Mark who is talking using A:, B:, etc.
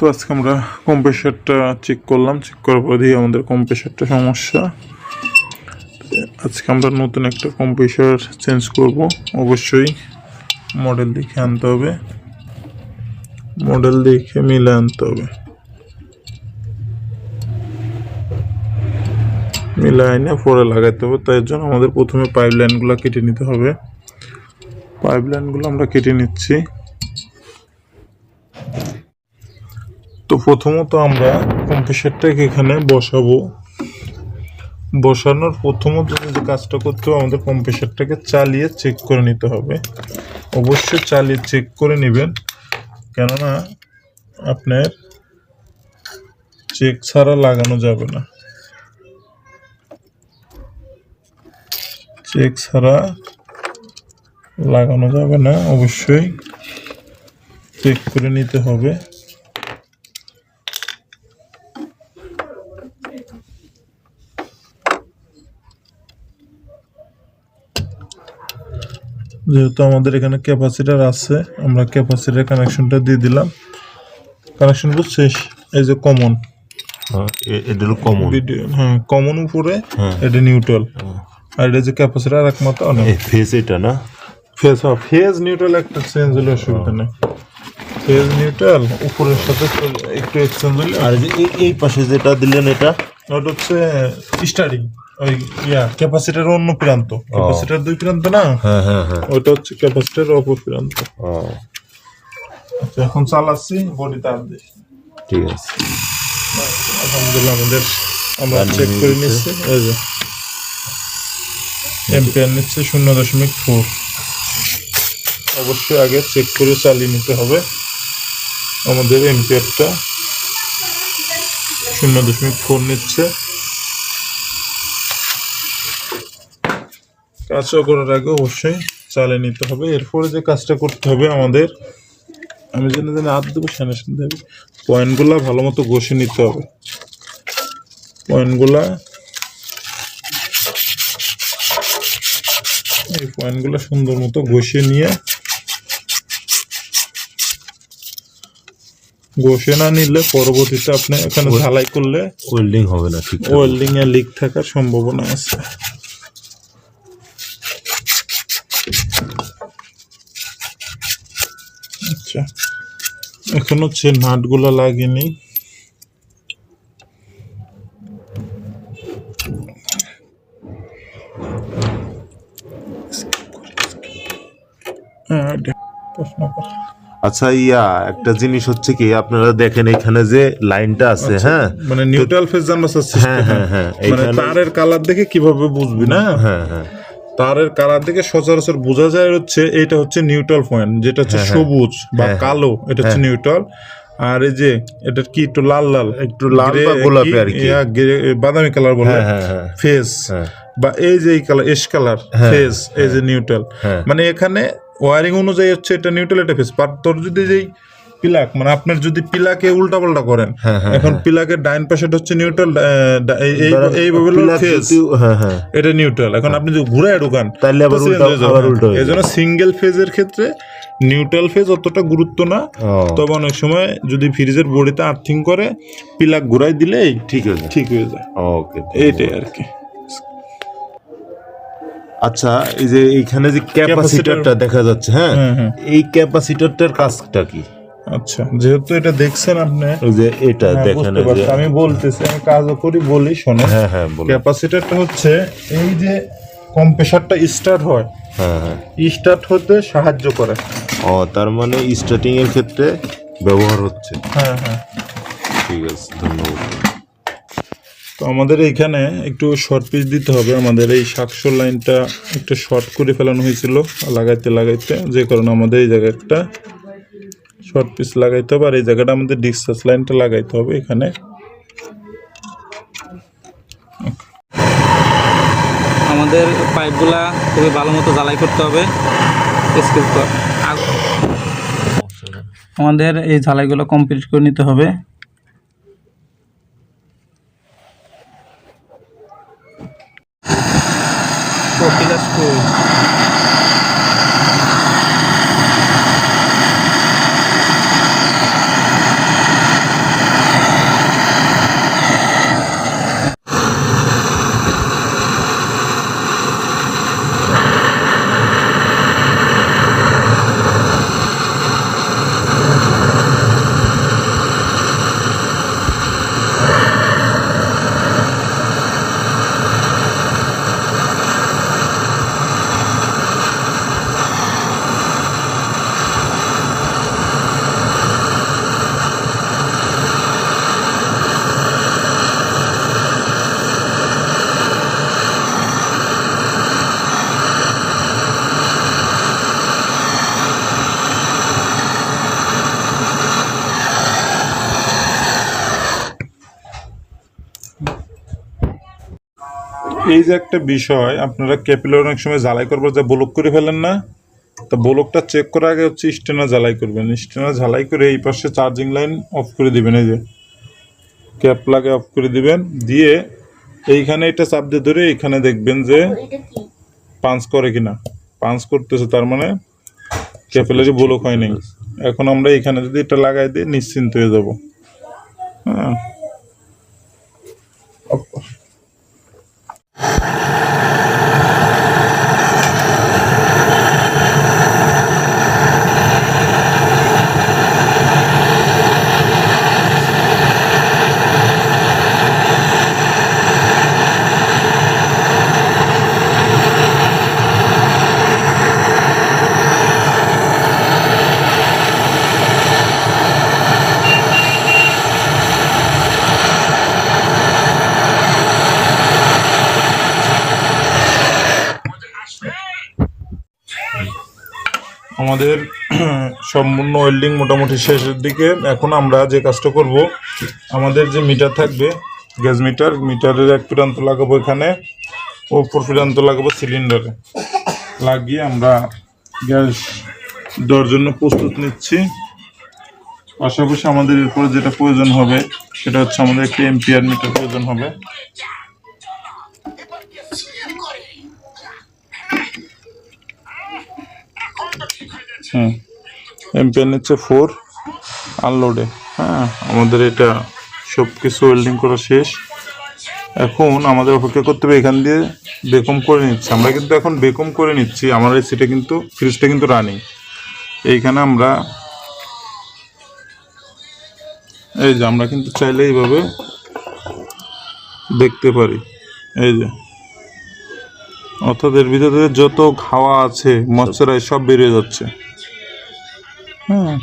A: তো আজকে আমরা কম্প্রেসারটা চেক করলাম, চেক করার পর দিয়ে আমাদের কম্প্রেসারটা সমস্যা। আজকে আমরা নতুন একটা কম্প্রেসার চেঞ্জ করব। অবশ্যই মডেল দেখে আনতে হবে, মডেল দেখে মিলে আনতে হবে, মিলে আইনে পরে লাগাইতে হবে। তাই জন্য আমাদের প্রথমে পাইপ লাইনগুলো কেটে নিতে হবে। পাইপ লাইনগুলো আমরা কেটে নিচ্ছি। তো প্রথমত আমরা কম্প্রেসারটাকে এখানে বসাবো। বসানোর প্রথমত যে কাজটা করতে হবে, আমাদের কম্প্রেসারটাকে চালিয়ে চেক করে নিতে হবে। অবশ্যই চালিয়ে চেক করে নেবেন, কেননা আপনার চেক ছাড়া লাগানো যাবে না। চেক ছাড়া লাগানো যাবে না, অবশ্যই চেক করে নিতে হবে। যেহেতু আমাদের এখানে ক্যাপাসিটার আছে, আমরা ক্যাপাসিটার কানেকশনটা দিয়ে দিলাম। কানেকশনগুলো শেষ। এই যে কমন,
B: এটা হলো কমন।
A: হ্যাঁ, কমন উপরে, এটা নিউট্রাল, আর এটা যে ক্যাপাসিটার একমাত্র অনেক
B: ফেজ। এটা না
A: ফেজ নিউট্রাল একটা চেঞ্জ হলে অসুবিধা নেই। ফেজ নিউট্রাল উপরের সাথে একটু এক্সচেঞ্জ হলে।
B: আর এই পাশে যেটা দিলেন এটা
A: ওটা হচ্ছে স্টার্টিং, ওই ক্যাপাসিটার অন্য প্রান্ত, ক্যাপাসিটার দুই প্রান্ত না।
B: হ্যাঁ হ্যাঁ হ্যাঁ,
A: ওইটা হচ্ছে ক্যাপাসিটার অপর প্রান্ত। আচ্ছা, এখন চালাচ্ছি, বডি তার দিই।
B: ঠিক আছে।
A: আলহামদুলিল্লাহ আমরা চেক করে নিচ্ছি। এই যে এম্পিয়ার নিচ্ছে 0.4। অবশ্যই আগে চেক করে চালিয়ে নিতে হবে। আমাদের এম্পিয়ারটা 0.4 নিচ্ছে। কাজটা করার আগে অবশ্যই চালিয়ে নিতে হবে। এরপরে যে কাজটা করতে হবে আমাদের, আমি জেনে হাত দেবো, সামনে দেবে, পয়েন্টগুলা ভালো মতো ঘষে নিতে হবে। এই পয়েন্টগুলো সুন্দর মতো ঘষে নিয়ে, ঘষে না নিলে পরবর্তীতে আপনি এখানে ঢালাই করলে
B: ওয়েল্ডিং হবে না, ঠিক
A: ওয়েল্ডিং এ লিক থাকার সম্ভাবনা আছে। আচ্ছা, এখন হচ্ছে নাটগুলো লাগেনি।
B: আচ্ছা, একটা জিনিস হচ্ছে কি, আপনারা দেখেন এখানে যে লাইনটা আছে, হ্যাঁ,
A: মানে নিউট্রাল ফেজ জানবা চাচ্ছি।
B: হ্যাঁ হ্যাঁ হ্যাঁ,
A: মানে তারের কালার দেখে কিভাবে বুঝবি না?
B: হ্যাঁ হ্যাঁ,
A: তারের কালার দেখে সচরাচর বোঝা যায় হচ্ছে এটা হচ্ছে নিউট্রাল পয়েন্ট, যেটা হচ্ছে সবুজ বা কালো, এটা হচ্ছে নিউট্রাল। আর এই যে এটা কি একটু লাল লাল,
B: একটু লাল বা গোলাপি আর কি,
A: বাদামি কালার বলে ফেজ, বা এই যে এই কালার এশ কালার ফেজ, এই যে নিউট্রাল। মানে এখানে ওয়ারিং অনুযায়ী হচ্ছে এটা নিউট্রাল, এটা ফেজ। পার তোর যদি যেই পিলাক, মানে আপনার যদি পিলাকে উল্টা পাল্টা করেন, এখন পিলাকের ডাইন পাশেটা হচ্ছে নিউট্রাল, এইভাবে ফেজ, এটা নিউট্রাল। এখন আপনি যদি ঘুরে ঢুকান
B: তাহলে আবার উল্টো।
A: এই জন্য সিঙ্গেল ফেজের ক্ষেত্রে নিউট্রাল ফেজ অতটা গুরুত্ব না। তবে অনেক সময় যদি ফ্রিজের বডিতে আর্থিং করে, পিলাক ঘুরাই দিলেই ঠিক হয়ে যায়।
B: ওকে,
A: এইটাই আর কি।
B: আচ্ছা, এই যে এইখানে যে ক্যাপাসিটরটা দেখা যাচ্ছে, হ্যাঁ, এই ক্যাপাসিটরটার কাজটা কি?
A: আচ্ছা, যেহেতু এটা দেখছেন আপনি,
B: এই যে এটা দেখেন,
A: আমি বলতেছি, আমি কাজও করি, বলি শোনেন। ক্যাপাসিটরটা হচ্ছে এই যে কম্প্রেসারটা স্টার্ট হয়, স্টার্ট হতে সাহায্য করে।
B: তার মানে স্টার্টিং এর ক্ষেত্রে ব্যবহার হচ্ছে।
A: হ্যাঁ হ্যাঁ,
B: ঠিক আছে, ধন্যবাদ।
A: তো আমাদের এইখানে একটু শর্ট পিস দিতে হবে। আমাদের এই 700 লাইনটা একটু শর্ট করে ফেলানো হয়েছিল লাগাইতে, যে কারণে আমাদের এই জায়গায় একটা শর্ট পিস লাগাইতে হবে। আর এই জায়গাটা আমাদের ডিসচার্জ লাইনটা লাগাইতে হবে এখানে।
C: আমাদের পাইপগুলা খুবই ভালো মতো জ্বালাই করতে হবে। আমাদের এই ঝালাইগুলো কমপ্লিট করে নিতে হবে।
A: এই যে একটা বিষয়, আপনারা ক্যাপিলার অনেক সময় জ্বালাই করবার যা ব্লক করে ফেলেন না, তো ব্লকটা চেক করার আগে হচ্ছে স্টেনার জ্বালাই করবেন। স্টেনার জ্বালাই করে এই পাশে চার্জিং লাইন অফ করে দিবেন, এই যে ক্যাপ লাগে অফ করে দিবেন, দিয়ে এইখানে এটা চাপ দিয়ে ধরে এইখানে দেখবেন যে পাঞ্চ করে কিনা। পাঞ্চ করতেছে, তার মানে ক্যাপিলারি ব্লক হয় নাই। এখন আমরা এখানে যদি এটা লাগাই দিই নিশ্চিন্ত হয়ে যাব। হ্যাঁ, আমাদের সম্পূর্ণ ওয়েল্ডিং মোটামুটি শেষের দিকে। এখন আমরা যে কাজটা করব, আমাদের যে মিটার থাকবে, গ্যাস মিটার, মিটারের এক প্রান্ত লাগাবো এখানে, অপর প্রান্ত লাগাবো সিলিন্ডারে, লাগিয়ে আমরা গ্যাস দেওয়ার জন্য প্রস্তুত নিচ্ছি। পাশাপাশি আমাদের এরপরে যেটা প্রয়োজন হবে সেটা হচ্ছে আমাদের একটি এম্পিয়ার মিটার প্রয়োজন হবে। এম্পিয়ার নিচ্ছে 4 আনলোডে। হ্যাঁ, আমাদের এটা সব কিছু ওয়েল্ডিং করা শেষ। এখন আমাদের অপেক্ষা করতে হবে, এখান দিয়ে বেকম করে নিচ্ছি আমরা, কিন্তু এখন বেকম করে নিচ্ছি। আমার এই সিটে কিন্তু ফ্রিজটা কিন্তু রানিং। এইখানে আমরা এই যে আমরা কিন্তু চাইলে এইভাবে দেখতে পারি, এই যে, অর্থাৎ এর ভিতরে যত হাওয়া আছে ময়শ্চারাইজ সব বেরিয়ে যাচ্ছে। হ্যাঁ,